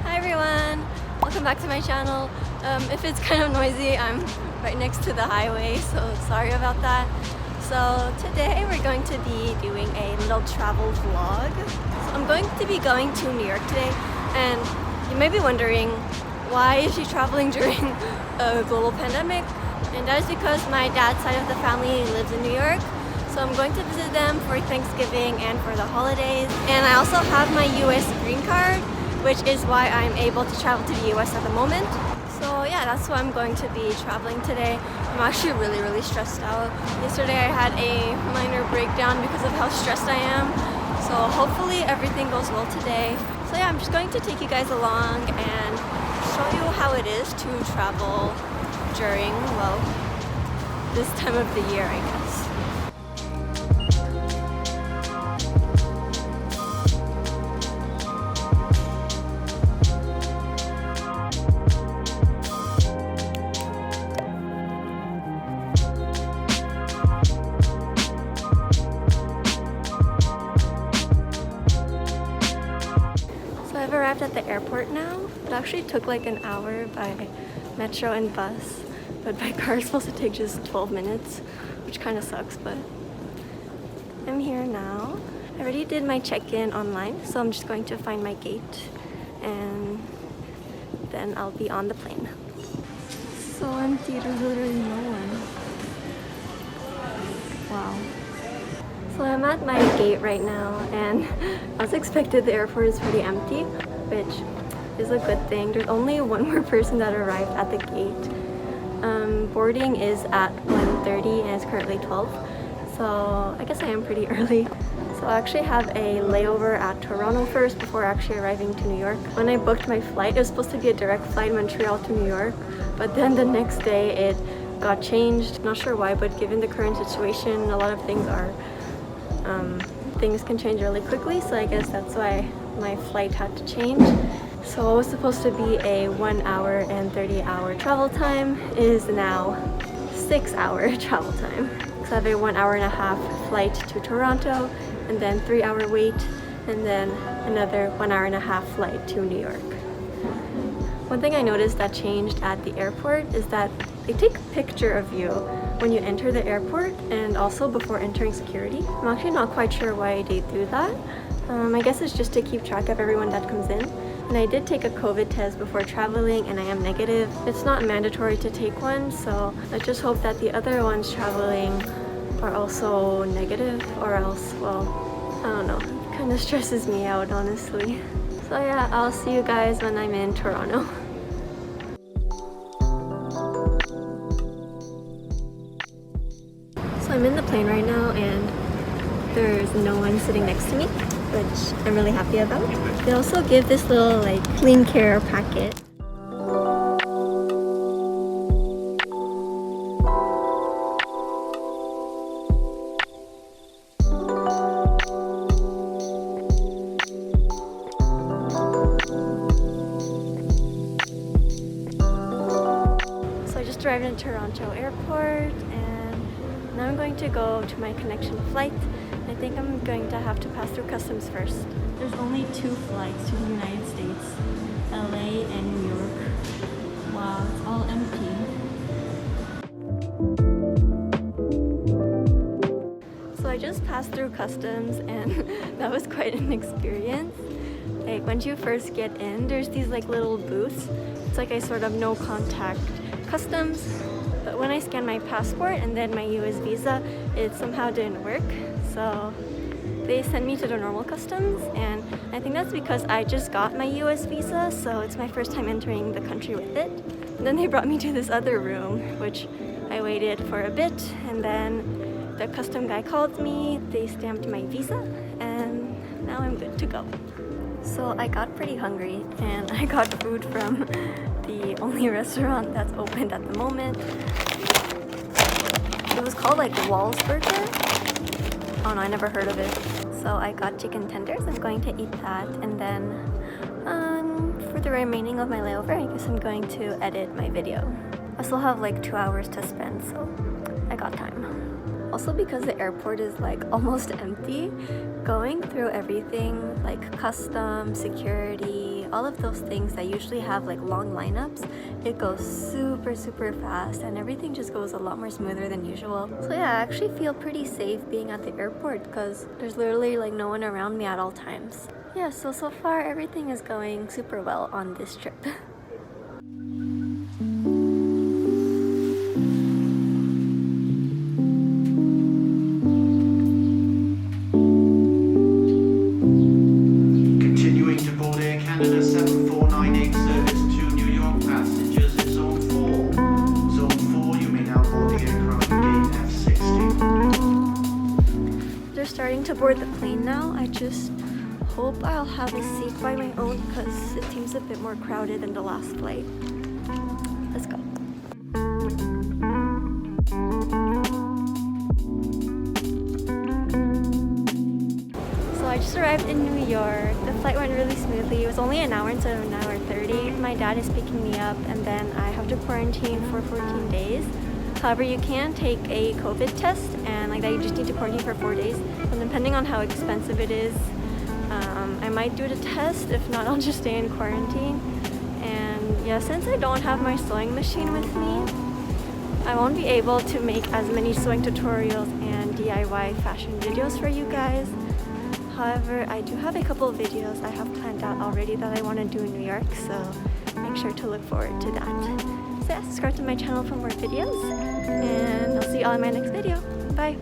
Hi everyone! Welcome back to my channel. If it's kind of noisy, I'm right next to the highway, so sorry about that. So today we're going to be doing a little travel vlog. So I'm going to be going to New York today, and you may be wondering, why is she traveling during a global pandemic? And that is because my dad's side of the family lives in New York. So I'm going to visit them for Thanksgiving and for the holidays. And I also have my US green card, which is why I'm able to travel to the US at the moment. So yeah, that's why I'm going to be traveling today. I'm actually really stressed out. Yesterday I had a minor breakdown because of how stressed I am. So hopefully everything goes well today. So yeah, I'm just going to take you guys along and show you how it is to travel during, well, this time of the year, I guess. I've arrived at the airport now. It actually took like an hour by metro and bus, but by car it's supposed to take just 12 minutes, which kind of sucks, but I'm here now. I already did my check-in online, so I'm just going to find my gate and then I'll be on the plane. So empty, there's literally no one. Wow. So I'm at my gate right now, and as expected, the airport is pretty empty, which is a good thing. There's only one more person that arrived at the gate. Boarding is at 1:30 and it's currently 12, so I guess I am pretty early. So I actually have a layover at Toronto first before actually arriving to New York. When I booked my flight, it was supposed to be a direct flight Montreal to New York, but then the next day it got changed. Not sure why, but given the current situation, a lot of things are things can change really quickly, so I guess that's why my flight had to change. So what was supposed to be a 1 hour and 30-hour travel time is now 6-hour travel time. So I have a 1 hour and a half flight to Toronto, and then 3-hour wait, and then another 1 hour and a half flight to New York. One thing I noticed that changed at the airport is that they take a picture of you when you enter the airport and also before entering security. I'm actually not quite sure why they do that. I guess it's just to keep track of everyone that comes in. And I did take a COVID test before traveling and I am negative. It's not mandatory to take one, so I just hope that the other ones traveling are also negative, or else, well, I don't know. It kind of stresses me out, honestly. So yeah, I'll see you guys when I'm in Toronto. So I'm in the plane right now and there's no one sitting next to me, which I'm really happy about. They also give this little like clean care packet. So I just arrived in Toronto airport and now I'm going to go to my connection flight. I think I'm going to have to pass through customs first. There's only 2 flights to the United States, LA and New York. Wow, it's all empty. So I just passed through customs and that was quite an experience. Like once you first get in, there's these like little booths. It's like a sort of no contact customs. But when I scanned my passport and then my US visa, it somehow didn't work. So they sent me to the normal customs, and I think that's because I just got my US visa, so it's my first time entering the country with it. And then they brought me to this other room, which I waited for a bit, and then the custom guy called me, they stamped my visa, and now I'm good to go. So I got pretty hungry, and I got food from the only restaurant that's opened at the moment. It was called like Wall's Burger. Oh no, I never heard of it. So I got chicken tenders. I'm going to eat that, and then for the remaining of my layover, I guess I'm going to edit my video. I still have like 2 hours to spend, so I got time. Also because the airport is like almost empty, going through everything like custom, security, all of those things that usually have like long lineups, it goes super fast and everything just goes a lot more smoother than usual. So yeah, I actually feel pretty safe being at the airport because there's literally like no one around me at all times. Yeah, so far everything is going super well on this trip. Starting to board the plane now. I just hope I'll have a seat by my own because it seems a bit more crowded than the last flight. Let's go. So I just arrived in New York. The flight went really smoothly. It was only an hour instead of an hour 30. My dad is picking me up and then I have to quarantine for 14 days. However, you can take a COVID test and like that you just need to quarantine for 4 days. And depending on how expensive it is, I might do the test. If not, I'll just stay in quarantine. And yeah, since I don't have my sewing machine with me, I won't be able to make as many sewing tutorials and DIY fashion videos for you guys. However, I do have a couple of videos I have planned out already that I want to do in New York, so make sure to look forward to that. So yeah, subscribe to my channel for more videos, and I'll see you all in my next video. Bye!